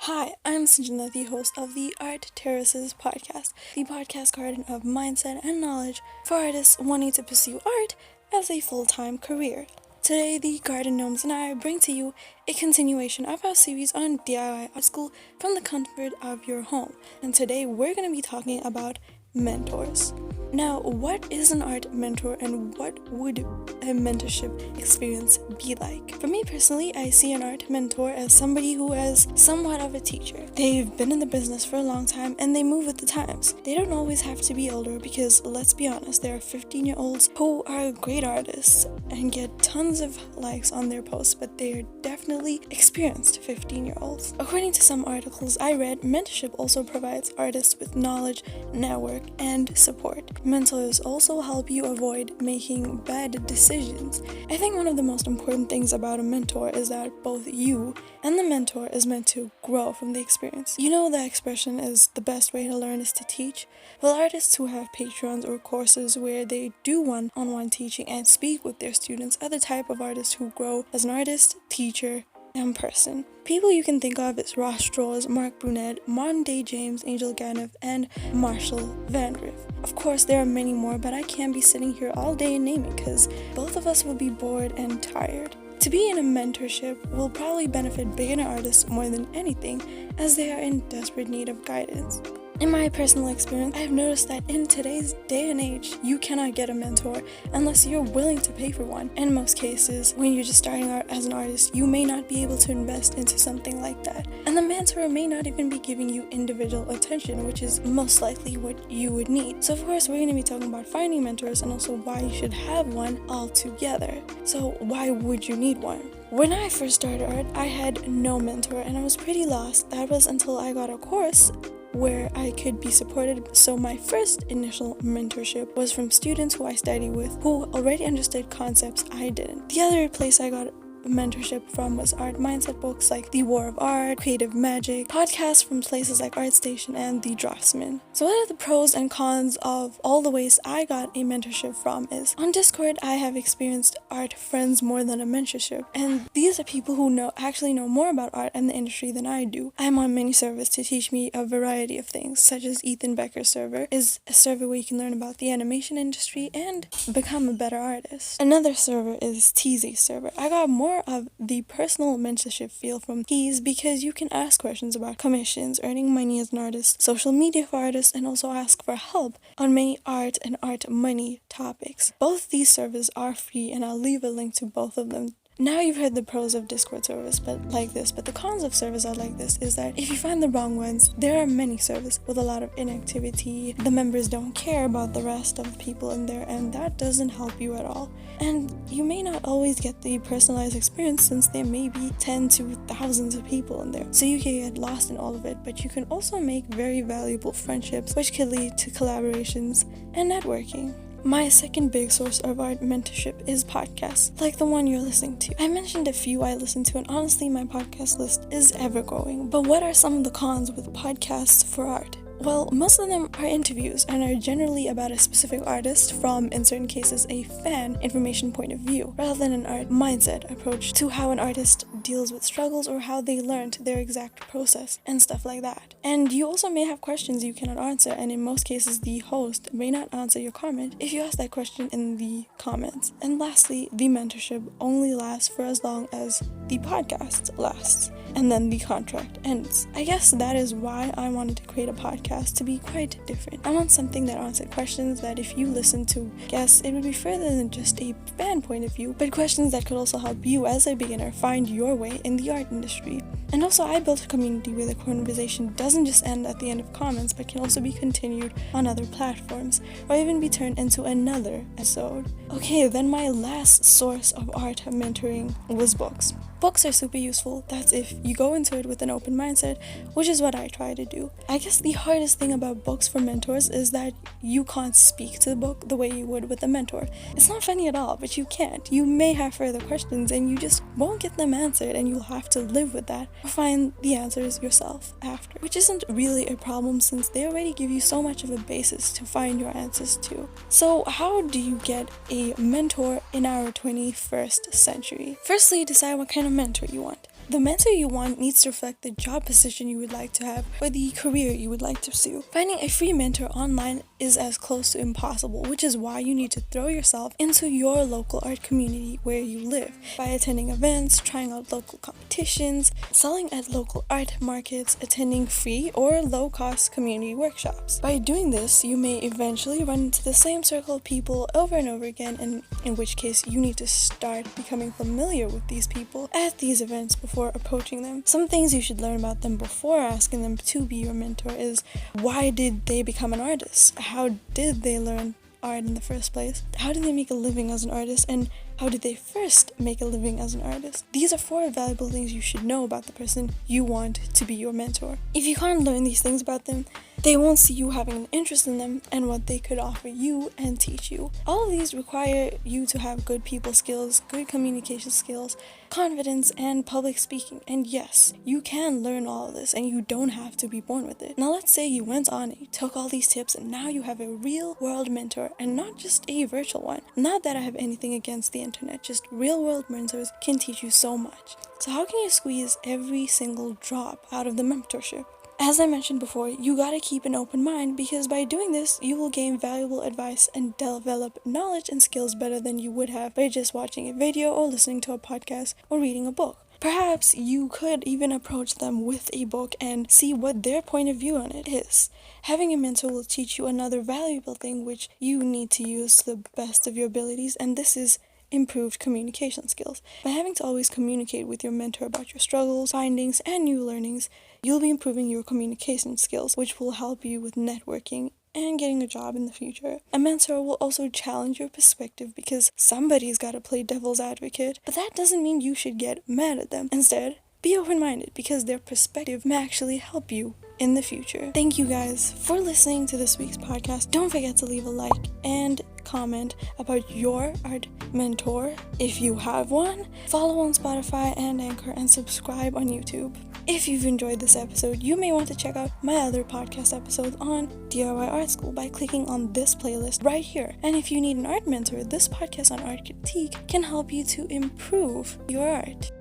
Hi, I'm Sanjana, the host of the Art Terraces podcast, the podcast garden of mindset and knowledge for artists wanting to pursue art as a full-time career. Today, the Garden Gnomes and I bring to you a continuation of our series on DIY art school from the comfort of your home. And today, we're going to be talking about mentors. Now, what is an art mentor and what would a mentorship experience be like? For me personally, I see an art mentor as somebody who is somewhat of a teacher. They've been in the business for a long time and they move with the times. They don't always have to be older because, let's be honest, there are 15-year-olds who are great artists and get tons of likes on their posts, but they are definitely experienced 15-year-olds. According to some articles I read, mentorship also provides artists with knowledge, network, and support. Mentors also help you avoid making bad decisions. I think one of the most important things about a mentor is that both you and the mentor is meant to grow from the experience. You know, the expression is the best way to learn is to teach. Well, artists who have patrons or courses where they do one-on-one teaching and speak with their students are the type of artists who grow as an artist, teacher, and person. People you can think of is Ross Strauss, Mark Brunette, Modern Day James, Angel Ganev, and Marshall Van Riff. Of course, there are many more, but I can't be sitting here all day and naming because both of us will be bored and tired. To be in a mentorship will probably benefit beginner artists more than anything, as they are in desperate need of guidance. In my personal experience, I have noticed that in today's day and age, you cannot get a mentor unless you're willing to pay for one. In most cases, when you're just starting out as an artist, you may not be able to invest into something like that. And the mentor may not even be giving you individual attention, which is most likely what you would need. So of course, we're going to be talking about finding mentors and also why you should have one altogether. So why would you need one? When I first started art, I had no mentor and I was pretty lost. That was until I got a course where I could be supported. So my first initial mentorship was from students who I studied with who already understood concepts I didn't. The other place I got mentorship from was art mindset books like The War of Art, Creative Magic, podcasts from places like ArtStation and The Draftsman. So what are the pros and cons of all the ways I got a mentorship from is, on Discord I have experienced art friends more than a mentorship, and these are people who actually know more about art and the industry than I do. I'm on many servers to teach me a variety of things, such as Ethan Becker's server is a server where you can learn about the animation industry and become a better artist. Another server is TZ's server. I got more of the personal mentorship feel from these because you can ask questions about commissions, earning money as an artist, social media for artists, and also ask for help on many art and art money topics. Both these servers are free and I'll leave a link to both of them. Now you've heard the pros of Discord servers but the cons of servers are like this is that if you find the wrong ones, there are many servers with a lot of inactivity. The members don't care about the rest of the people in there and that doesn't help you at all. And you may not always get the personalized experience since there may be 10 to thousands of people in there. So you can get lost in all of it, but you can also make very valuable friendships which could lead to collaborations and networking. My second big source of art mentorship is podcasts, like the one you're listening to. I mentioned a few I listen to, and honestly, my podcast list is ever growing. But what are some of the cons with podcasts for art? Well, most of them are interviews and are generally about a specific artist from, in certain cases, a fan information point of view, rather than an art mindset approach to how an artist deals with struggles or how they learned their exact process and stuff like that. And you also may have questions you cannot answer, and in most cases, the host may not answer your comment if you ask that question in the comments. And lastly, the mentorship only lasts for as long as the podcast lasts, and then the contract ends. I guess that is why I wanted to create a podcast, to be quite different. I want something that answered questions that if you listen to guests, it would be further than just a fan point of view, but questions that could also help you as a beginner find your way in the art industry. And also, I built a community where the conversation doesn't just end at the end of comments, but can also be continued on other platforms, or even be turned into another episode. Okay, then my last source of art mentoring was books. Books are super useful. That's if you go into it with an open mindset, which is what I try to do. I guess the hardest thing about books for mentors is that you can't speak to the book the way you would with a mentor. It's not funny at all, but you can't. You may have further questions and you just won't get them answered, and you'll have to live with that or find the answers yourself after, which isn't really a problem since they already give you so much of a basis to find your answers to. So how do you get a mentor in our 21st century? Firstly, decide what kind of mentor you want. The mentor you want needs to reflect the job position you would like to have or the career you would like to pursue. Finding a free mentor online is as close to impossible, which is why you need to throw yourself into your local art community where you live by attending events, trying out local competitions, selling at local art markets, attending free or low-cost community workshops. By doing this, you may eventually run into the same circle of people over and over again, and in which case you need to start becoming familiar with these people at these events before approaching them. Some things you should learn about them before asking them to be your mentor is: why did they become an artist? How did they learn art in the first place? How did they make a living as an artist? And how did they first make a living as an artist? These are 4 valuable things you should know about the person you want to be your mentor. If you can't learn these things about them, they won't see you having an interest in them and what they could offer you and teach you. All of these require you to have good people skills, good communication skills, confidence, and public speaking. And yes, you can learn all of this and you don't have to be born with it. Now let's say you went on and you took all these tips and now you have a real world mentor and not just a virtual one. Not that I have anything against the internet, just real world mentors can teach you so much. So how can you squeeze every single drop out of the mentorship? As I mentioned before, you gotta keep an open mind, because by doing this, you will gain valuable advice and develop knowledge and skills better than you would have by just watching a video or listening to a podcast or reading a book. Perhaps you could even approach them with a book and see what their point of view on it is. Having a mentor will teach you another valuable thing which you need to use to the best of your abilities, and this is improved communication skills. By having to always communicate with your mentor about your struggles, findings, and new learnings, you'll be improving your communication skills, which will help you with networking and getting a job in the future. A mentor will also challenge your perspective, because somebody's got to play devil's advocate, but that doesn't mean you should get mad at them. Instead, be open-minded, because their perspective may actually help you in the future. Thank you guys for listening to this week's podcast. Don't forget to leave a like and comment about your art mentor if you have one. Follow on Spotify and Anchor, and subscribe on YouTube. If you've enjoyed this episode, you may want to check out my other podcast episodes on DIY Art School by clicking on this playlist right here. And if you need an art mentor, this podcast on art critique can help you to improve your art.